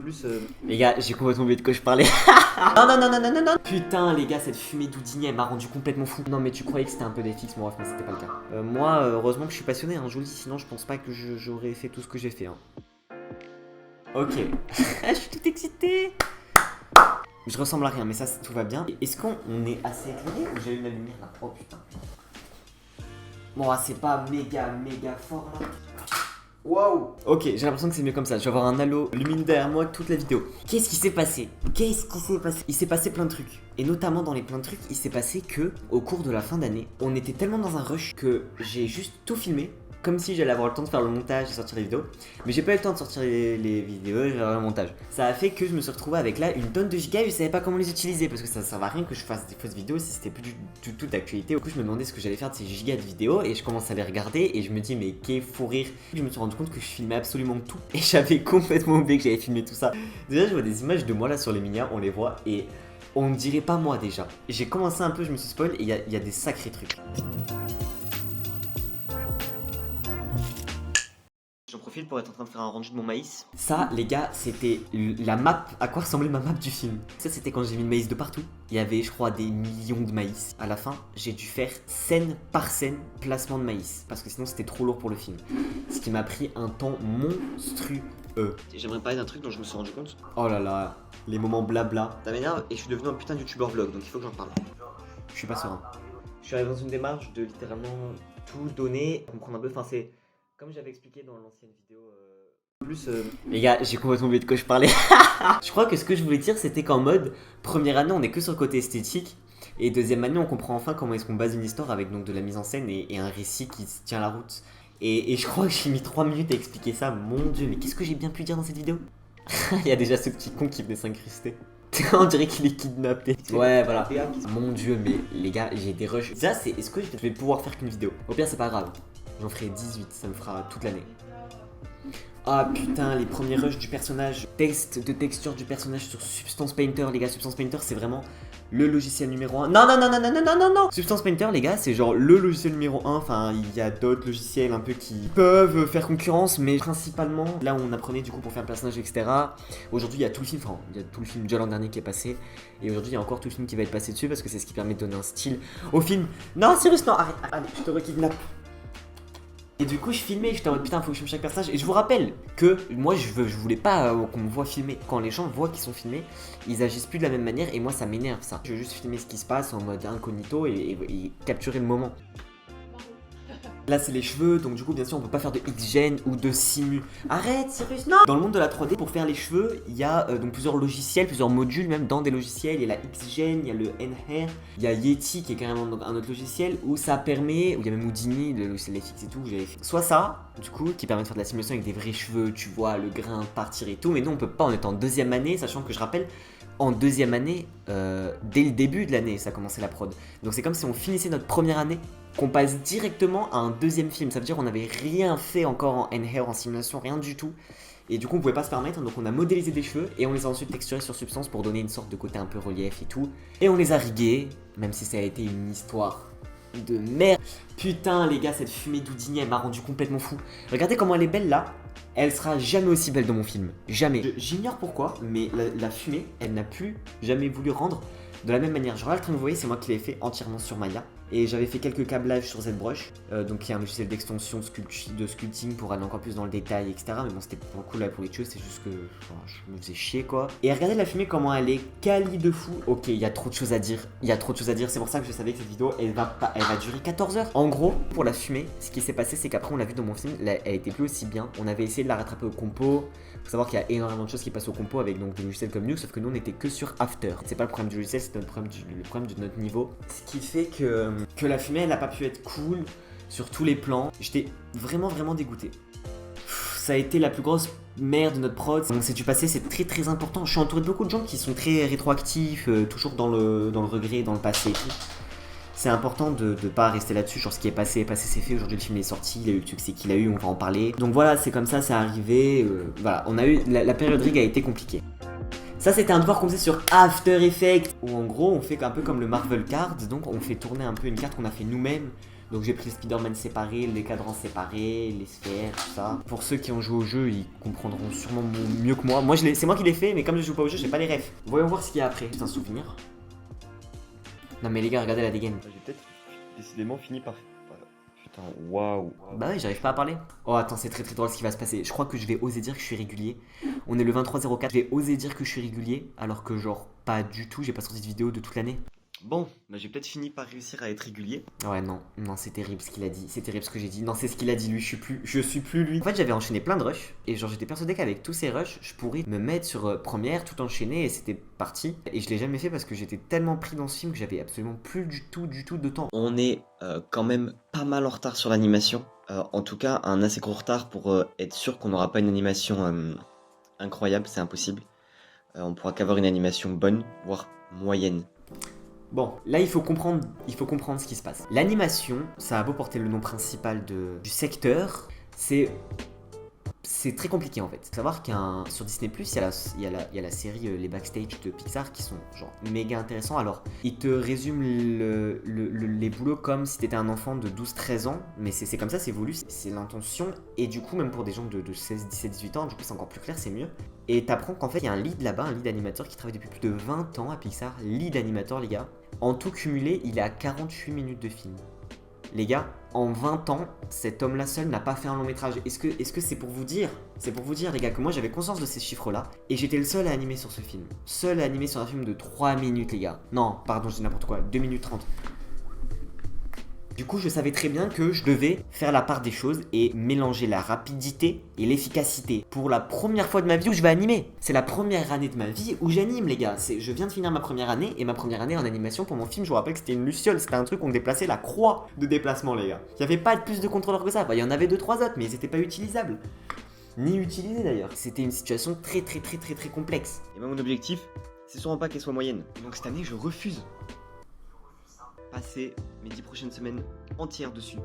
plus, les gars, j'ai complètement oublié de quoi je parlais. Non. Putain, les gars, cette fumée d'Houdini, elle m'a rendu complètement fou. Non, mais tu croyais que c'était un peu des fixes, moi, mais c'était pas le cas. Moi, heureusement que je suis passionné, hein, je vous le dis, sinon je pense pas que j'aurais fait tout ce que j'ai fait. Hein. Ok. Je suis tout excité. Je ressemble à rien, mais ça, tout va bien. Est-ce qu'on est assez éclairé ou j'ai eu la lumière là? Oh putain. Bon, c'est pas méga fort là. Wow. Ok, j'ai l'impression que c'est mieux comme ça. Je vais avoir un halo lumineux derrière moi toute la vidéo. Qu'est-ce qui s'est passé? Il s'est passé plein de trucs. Et notamment dans les plein de trucs, il s'est passé que au cours de la fin d'année, on était tellement dans un rush que j'ai juste tout filmé. Comme si j'allais avoir le temps de faire le montage et sortir les vidéos. Mais j'ai pas eu le temps de sortir les vidéos et faire le montage. Ça a fait que je me suis retrouvé avec là une tonne de gigas et je savais pas comment les utiliser. Parce que ça servait à rien que je fasse des fausses vidéos si c'était plus du tout d'actualité. Du coup je me demandais ce que j'allais faire de ces gigas de vidéos. Et je commence à les regarder et je me dis mais qu'est fou rire. Je me suis rendu compte que je filmais absolument tout. Et j'avais complètement oublié que j'avais filmé tout ça. Déjà je vois des images de moi là sur les minias, on les voit et on ne dirait pas moi déjà. J'ai commencé un peu, je me suis spoil et il y a des sacrés trucs. J'en profite pour être en train de faire un rendu de mon maïs. Ça, les gars, c'était la map, à quoi ressemblait ma map du film. Ça, c'était quand j'ai mis le maïs de partout. Il y avait, je crois, des millions de maïs. À la fin, j'ai dû faire scène par scène placement de maïs. Parce que sinon, c'était trop lourd pour le film. Ce qui m'a pris un temps monstrueux. J'aimerais parler d'un truc dont je me suis rendu compte. Oh là là, les moments blabla. Ça m'énerve et je suis devenu un putain de youtubeur vlog, donc il faut que j'en parle. Je suis pas serein. Je suis arrivé dans une démarche de littéralement tout donner, comprendre un peu, enfin c'est... Comme j'avais expliqué dans l'ancienne vidéo, les gars, j'ai complètement oublié de quoi je parlais. Je crois que ce que je voulais dire, c'était qu'en mode, première année, on est que sur le côté esthétique. Et deuxième année, on comprend enfin comment est-ce qu'on base une histoire avec donc de la mise en scène et un récit qui tient la route. Et je crois que j'ai mis 3 minutes à expliquer ça. Mon dieu, mais qu'est-ce que j'ai bien pu dire dans cette vidéo? Il y a déjà ce petit con qui venait s'incruster. On dirait qu'il est kidnappé. Ouais, voilà. Mon dieu, mais les gars, j'ai des rushs. Ça, c'est est-ce que je vais pouvoir faire qu'une vidéo? Au pire, c'est pas grave. J'en ferai 18, ça me fera toute l'année. Ah putain, les premiers rushs du personnage, test de texture du personnage sur Substance Painter, les gars, Substance Painter c'est vraiment le logiciel numéro 1. Non. Substance Painter, les gars, c'est genre le logiciel numéro 1, enfin il y a d'autres logiciels un peu qui peuvent faire concurrence, mais principalement là où on apprenait du coup pour faire le personnage, etc. Aujourd'hui il y a tout le film, enfin il y a tout le film déjà l'an dernier qui est passé, et aujourd'hui il y a encore tout le film qui va être passé dessus parce que c'est ce qui permet de donner un style au film. Non, Cyrus, non, arrête, allez, je te rekidnappe. Et du coup je filmais, j'étais en mode putain faut que je filme chaque personnage. Et je vous rappelle que moi je voulais pas qu'on me voit filmer. Quand les gens voient qu'ils sont filmés, ils agissent plus de la même manière et moi ça m'énerve ça. Je veux juste filmer ce qui se passe en mode incognito et capturer le moment. Là c'est les cheveux, donc du coup bien sûr on peut pas faire de X-Gen ou de Simu. Arrête Cyrus, non. Dans le monde de la 3D, pour faire les cheveux, il y a donc plusieurs logiciels, plusieurs modules même dans des logiciels. Il y a la X-Gen, il y a le N-Hair, il y a Yeti qui est carrément un autre logiciel où ça permet, où il y a même Houdini, le logiciel FX et tout, que j'avais fait. Soit ça, du coup, qui permet de faire de la simulation avec des vrais cheveux, tu vois, le grain partir et tout. Mais nous on peut pas, on est en deuxième année, sachant que je rappelle, en deuxième année, dès le début de l'année, ça a commencé la prod. Donc c'est comme si on finissait notre première année, qu'on passe directement à un deuxième film. Ça veut dire qu'on n'avait rien fait encore en N-Hair, en simulation, rien du tout. Et du coup on pouvait pas se permettre, donc on a modélisé des cheveux et on les a ensuite texturés sur Substance pour donner une sorte de côté un peu relief et tout. Et on les a rigués, même si ça a été une histoire de merde. Putain les gars, cette fumée d'Houdini, elle m'a rendu complètement fou. Regardez comment elle est belle là. Elle sera jamais aussi belle dans mon film, jamais. J'ignore pourquoi, mais la fumée, elle n'a plus jamais voulu rendre de la même manière. Genre là, le train que vous voyez, c'est moi qui l'ai fait entièrement sur Maya. Et j'avais fait quelques câblages sur ZBrush, donc il y a un logiciel d'extension de sculpting pour aller encore plus dans le détail, etc. Mais bon, c'était pas cool là pour les choses, c'est juste que je me faisais chier quoi. Et regardez la fumée, comment elle est quali de fou. Ok, il y a trop de choses à dire, c'est pour ça que je savais que cette vidéo, elle va durer 14 heures. En gros, pour la fumée, ce qui s'est passé, c'est qu'après on l'a vu dans mon film, elle était plus aussi bien. On avait essayé de la rattraper au compo. Faut savoir qu'il y a énormément de choses qui passent au compo avec donc des logiciels comme Nuke, sauf que nous on était que sur After. C'est pas le problème du logiciel, c'est le problème de notre niveau. Ce qui fait que la fumée elle a pas pu être cool sur tous les plans. J'étais vraiment dégoûté. Ça a été la plus grosse merde de notre prod. Donc c'est du passé, c'est très important. Je suis entouré de beaucoup de gens qui sont très rétroactifs, toujours dans le regret, dans le passé et tout. C'est important de pas rester là-dessus, genre ce qui est passé c'est fait, aujourd'hui le film est sorti, il a eu le succès qu'il a eu, on va en parler. Donc voilà, c'est comme ça, c'est arrivé, voilà, on a eu, la période rig a été compliquée. Ça c'était un devoir qu'on faisait sur After Effects, où en gros on fait un peu comme le Marvel Card, donc on fait tourner un peu une carte qu'on a fait nous-mêmes Donc j'ai pris le Spider-Man séparé, les cadrans séparés, les sphères, tout ça. Pour ceux qui ont joué au jeu, ils comprendront sûrement mieux que moi. C'est moi qui l'ai fait, mais comme je joue pas au jeu, j'ai pas les refs. Voyons voir ce qu'il y a après. C'est un souvenir. Non mais les gars, regardez la dégaine. J'ai peut-être décidément fini par... Putain, waouh. Bah oui, j'arrive pas à parler. Oh attends, c'est très très drôle ce qui va se passer. Je crois que je vais oser dire que je suis régulier. On est le 23/04. Je vais oser dire que je suis régulier, alors que genre pas du tout. J'ai pas sorti de vidéo de toute l'année. Bon, bah j'ai peut-être fini par réussir à être régulier. Ouais non, c'est terrible ce qu'il a dit, c'est terrible ce que j'ai dit. Non, c'est ce qu'il a dit lui, je suis plus lui. En fait, j'avais enchaîné plein de rushs et genre j'étais persuadé qu'avec tous ces rushs, je pourrais me mettre sur première, tout enchaîner et c'était parti. Et je l'ai jamais fait parce que j'étais tellement pris dans ce film que j'avais absolument plus du tout de temps. On est quand même pas mal en retard sur l'animation. En tout cas, un assez gros retard pour être sûr qu'on n'aura pas une animation incroyable, c'est impossible. On pourra qu'avoir une animation bonne, voire moyenne. Bon, là il faut comprendre ce qui se passe. L'animation, ça a beau porter le nom principal du secteur, c'est très compliqué en fait. Faut savoir sur Disney+, il y a la série Les Backstage de Pixar qui sont genre méga intéressants. Alors, ils te résument les boulots comme si t'étais un enfant de 12-13 ans, mais c'est comme ça, c'est voulu, c'est l'intention. Et du coup, même pour des gens de 16, 17, 18 ans, du coup c'est encore plus clair, c'est mieux. Et t'apprends qu'en fait, il y a un lead là-bas, un lead animateur qui travaille depuis plus de 20 ans à Pixar. Lead animateur, les gars. En tout cumulé, il est à 48 minutes de film. Les gars, en 20 ans, cet homme-là seul n'a pas fait un long métrage. Est-ce que c'est pour vous dire les gars, que moi j'avais conscience de ces chiffres-là et j'étais le seul à animer sur ce film. Seul à animer sur un film de 3 minutes, les gars. Non, pardon, je dis n'importe quoi, 2 minutes 30. Du coup, je savais très bien que je devais faire la part des choses et mélanger la rapidité et l'efficacité. Pour la première fois de ma vie où je vais animer. C'est la première année de ma vie où j'anime, les gars. Je viens de finir ma première année et ma première année en animation pour mon film, je vous rappelle que c'était une luciole. C'était un truc où on déplaçait la croix de déplacement, les gars. Il n'y avait pas plus de contrôleurs que ça. Enfin, il y en avait 2-3 autres, mais ils n'étaient pas utilisables. Ni utilisés d'ailleurs. C'était une situation très complexe. Et moi, mon objectif, c'est sûrement pas qu'elle soit moyenne. Donc cette année, je refuse. Passer mes 10 prochaines semaines entières dessus.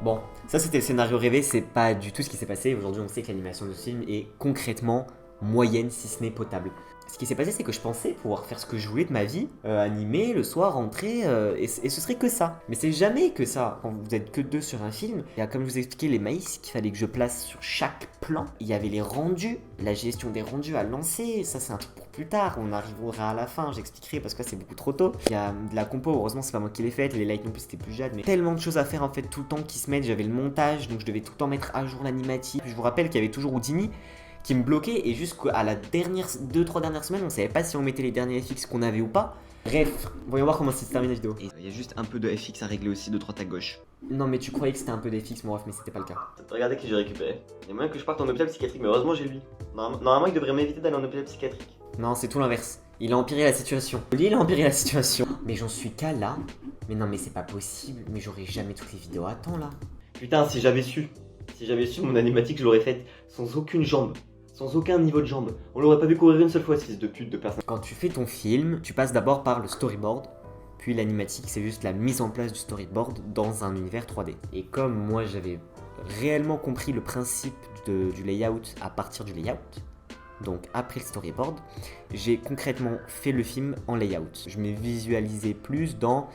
Bon, ça c'était le scénario rêvé, c'est pas du tout ce qui s'est passé. Aujourd'hui, on sait que l'animation de ce film est concrètement moyenne, si ce n'est potable. Ce qui s'est passé, c'est que je pensais pouvoir faire ce que je voulais de ma vie, animer, le soir, rentrer, et ce serait que ça. Mais c'est jamais que ça. Quand vous êtes que deux sur un film, il y a, comme je vous ai expliqué, les maïs qu'il fallait que je place sur chaque plan. Il y avait les rendus, la gestion des rendus à lancer, ça c'est un truc pour plus tard, on arrivera à la fin, j'expliquerai parce que c'est beaucoup trop tôt. Il y a de la compo, heureusement c'est pas moi qui l'ai faite, les lights non plus c'était plus Jade, mais tellement de choses à faire en fait tout le temps qui se mettent, j'avais le montage, donc je devais tout le temps mettre à jour l'animatique. Je vous rappelle qu'il y avait toujours Houdini qui me bloquait et jusqu'à la dernière 2-3 dernières semaines, on savait pas si on mettait les derniers FX qu'on avait ou pas. Bref, voyons voir comment s'est terminé la vidéo. Et il y a juste un peu de FX à régler aussi de droite à gauche. Non mais tu croyais que c'était un peu d'FX mon ref, mais c'était pas le cas. Regardez qui j'ai récupéré. Il y a moyen que je parte en hôpital psychiatrique, mais heureusement j'ai lui. Normalement il devrait m'éviter d'aller en hôpital psychiatrique. Non, c'est tout l'inverse. Il a empiré la situation. Lui, il a empiré la situation. Mais j'en suis qu'à là. Mais non, mais c'est pas possible. Mais j'aurais jamais toutes les vidéos à temps là. Putain, si j'avais su, mon animatique, je l'aurais faite sans aucune jambe. Sans aucun niveau de jambe. On l'aurait pas vu courir une seule fois, ce fils de pute de personne. Quand tu fais ton film, tu passes d'abord par le storyboard. Puis l'animatique, c'est juste la mise en place du storyboard dans un univers 3D. Et comme moi, j'avais réellement compris le principe du layout à partir du layout, donc après le storyboard, j'ai concrètement fait le film en layout. Je m'ai visualisé plus dans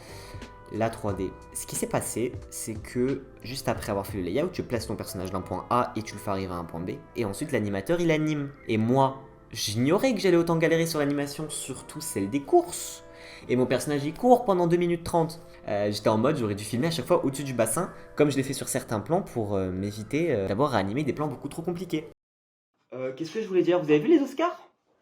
la 3D. Ce qui s'est passé, c'est que juste après avoir fait le layout, tu places ton personnage d'un point A et tu le fais arriver à un point B. Et ensuite, l'animateur, il anime. Et moi, j'ignorais que j'allais autant galérer sur l'animation, surtout celle des courses. Et mon personnage, il court pendant 2 minutes 30. J'étais en mode, j'aurais dû filmer à chaque fois au-dessus du bassin, comme je l'ai fait sur certains plans pour m'éviter d'avoir à animer des plans beaucoup trop compliqués. Qu'est-ce que je voulais dire? Vous avez vu les Oscars?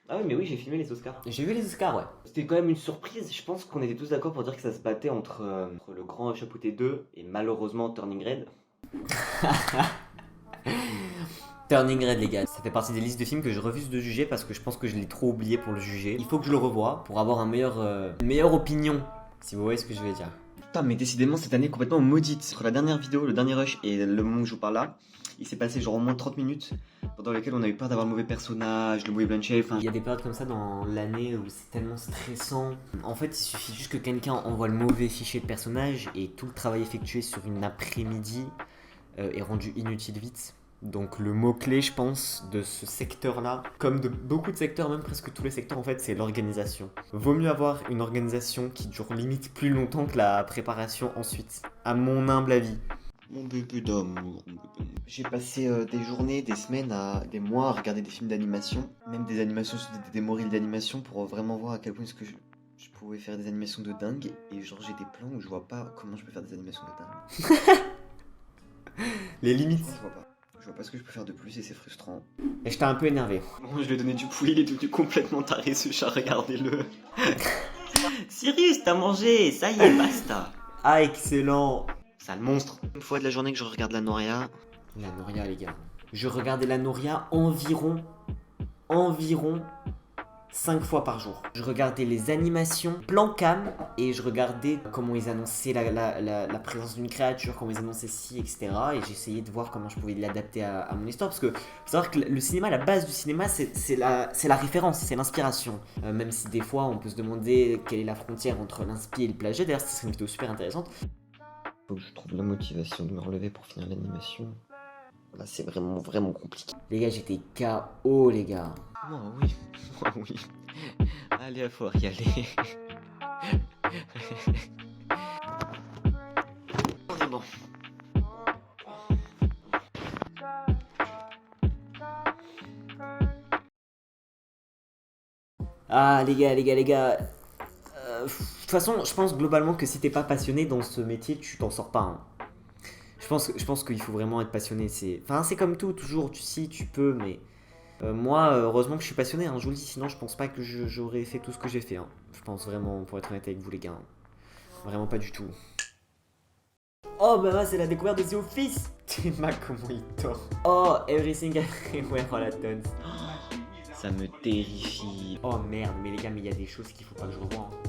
Ah oui, mais oui, j'ai filmé les Oscars. J'ai vu les Oscars, ouais. C'était quand même une surprise. Je pense qu'on était tous d'accord pour dire que ça se battait entre Le Grand Chapeauté 2 et malheureusement Turning Red. Turning Red, les gars, ça fait partie des listes de films que je refuse de juger parce que je pense que je l'ai trop oublié pour le juger. Il faut que je le revoie pour avoir une meilleure opinion, si vous voyez ce que je veux dire. Putain, mais décidément, cette année est complètement maudite. Entre la dernière vidéo, le dernier rush et le moment où je vous parle là, il s'est passé genre au moins 30 minutes pendant lesquelles on a eu peur d'avoir le mauvais personnage, le mauvais Blanchett, enfin... Il y a des périodes comme ça dans l'année où c'est tellement stressant. En fait, il suffit juste que quelqu'un envoie le mauvais fichier de personnage et tout le travail effectué sur une après-midi est rendu inutile vite. Donc le mot-clé, je pense, de ce secteur-là, comme de beaucoup de secteurs, même presque tous les secteurs en fait, c'est l'organisation. Vaut mieux avoir une organisation qui dure limite plus longtemps que la préparation ensuite, à mon humble avis. Mon bébé d'amour, mon bébé. J'ai passé des journées, des semaines, des mois à regarder des films d'animation, même des animations sur des morilles d'animation pour vraiment voir à quel point est-ce que je pouvais faire des animations de dingue. Et genre j'ai des plans où je vois pas comment je peux faire des animations de dingue. Les limites. Je vois pas ce que je peux faire de plus et c'est frustrant. Et je t'ai un peu énervé. Bon, je lui ai donné du poulet, il est devenu complètement taré ce chat, regardez-le. Cyrus, t'as mangé, ça y est, basta. Ah, excellent. Sale monstre. Une fois de la journée que je regarde la Noria. La Noria, les gars. Je regardais la Noria environ 5 fois par jour. Je regardais les animations plan cam et je regardais comment ils annonçaient la présence d'une créature, comment ils annonçaient ci, etc. Et j'essayais de voir comment je pouvais l'adapter à mon histoire. Parce que faut savoir que le cinéma, la base du cinéma, c'est la référence, c'est l'inspiration. Même si des fois on peut se demander quelle est la frontière entre l'inspi et le plagiat. D'ailleurs, c'est une vidéo super intéressante. Faut que je trouve la motivation de me relever pour finir l'animation. Là, c'est vraiment, vraiment compliqué. Les gars, j'étais KO, les gars. Moi oui. Allez, à faut y aller. On est bon. Ah, les gars. De toute façon, je pense globalement que si t'es pas passionné dans ce métier, tu t'en sors pas. Hein. Je pense qu'il faut vraiment être passionné. C'est comme tout, toujours, tu peux, mais... moi, heureusement que je suis passionné, hein, je vous le dis, sinon je pense pas que j'aurais fait tout ce que j'ai fait. Hein. Je pense vraiment, pour être honnête avec vous les gars, hein. Vraiment pas du tout. Oh bah c'est la découverte de The Office. Tima comment il tord. Oh, Everything Everywhere All at Once. Ça me terrifie. Oh merde, mais les gars, mais il y a des choses qu'il faut pas que je revoie. Hein.